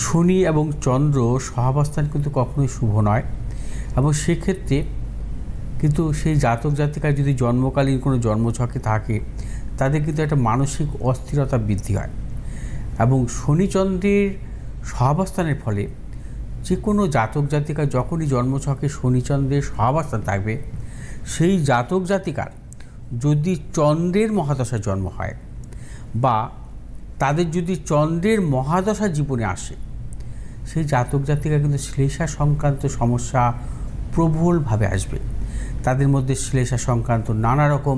শনি এবং চন্দ্র সহাবস্থান কিন্তু কখনোই শুভ নয়, এবং সেক্ষেত্রে কিন্তু সেই জাতক জাতিকার যদি জন্মকালীন কোনো জন্মছকে থাকে তাদের কিন্তু একটা মানসিক অস্থিরতা বৃদ্ধি হয়। এবং শনিচন্দ্রের সহাবস্থানের ফলে যে কোনো জাতক জাতিকা যখনই জন্মছকে শনিচন্দ্রের সহাবস্থান থাকবে, সেই জাতক জাতিকার যদি চন্দ্রের মহাদশায় জন্ম হয় বা তাদের যদি চন্দ্রের মহাদশা জীবনে আসে, সেই জাতক জাতিকা কিন্তু শ্লেষা সংক্রান্ত সমস্যা প্রবলভাবে আসবে। তাদের মধ্যে শ্লেষা সংক্রান্ত নানা রকম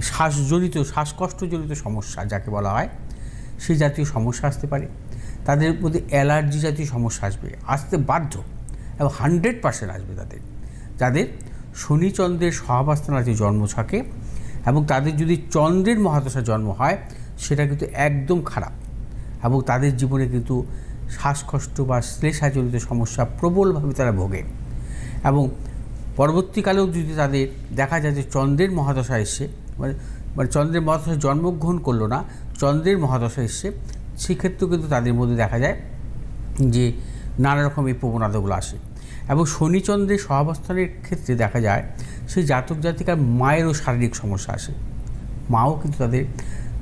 শ্বাসকষ্টজনিত সমস্যা যাকে বলা হয়, সেই জাতীয় সমস্যা আসতে পারে। তাদের মধ্যে অ্যালার্জি জাতীয় সমস্যা আসতে বাধ্য, এবং 100% আসবে যাদের শনিচন্দ্রের সহাবস্থান আছে জন্মছকে, এবং তাদের যদি চন্দ্রের মহাদশা জন্ম হয় সেটা কিন্তু একদম খারাপ, এবং তাদের জীবনে কিন্তু শ্বাসকষ্ট বা শ্লেষাজনিত সমস্যা প্রবলভাবে তারা ভোগে। এবং পরবর্তীকালেও যদি তাদের দেখা যায় যে চন্দ্রের মহাদশা এসছে, মানে চন্দ্রের মহাদশায় জন্মগ্রহণ করলো না, চন্দ্রের মহাদশা এসছে, সেক্ষেত্রেও কিন্তু তাদের মধ্যে দেখা যায় যে নানা রকম এই প্রবণতাগুলো আসে। এবং শনিচন্দ্রের সহাবস্থানের ক্ষেত্রে দেখা যায় সেই জাতক জাতিকার মায়েরও শারীরিক সমস্যা আসে।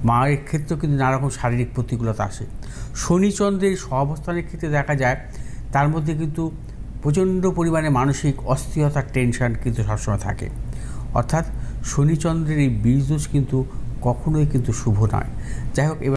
মায়ের ক্ষেত্রেও কিন্তু নানা রকম শারীরিক প্রতিকূলতা আসে। শনিচন্দ্রের সহাবস্থানের ক্ষেত্রে দেখা যায় তার মধ্যে কিন্তু প্রচণ্ড পরিমাণে মানসিক অস্থিরতা, টেনশন কিন্তু সবসময় থাকে। অর্থাৎ শনিচন্দ্রের এই বীজদোষ কিন্তু কখনোই কিন্তু শুভ নয়। যাই হোক।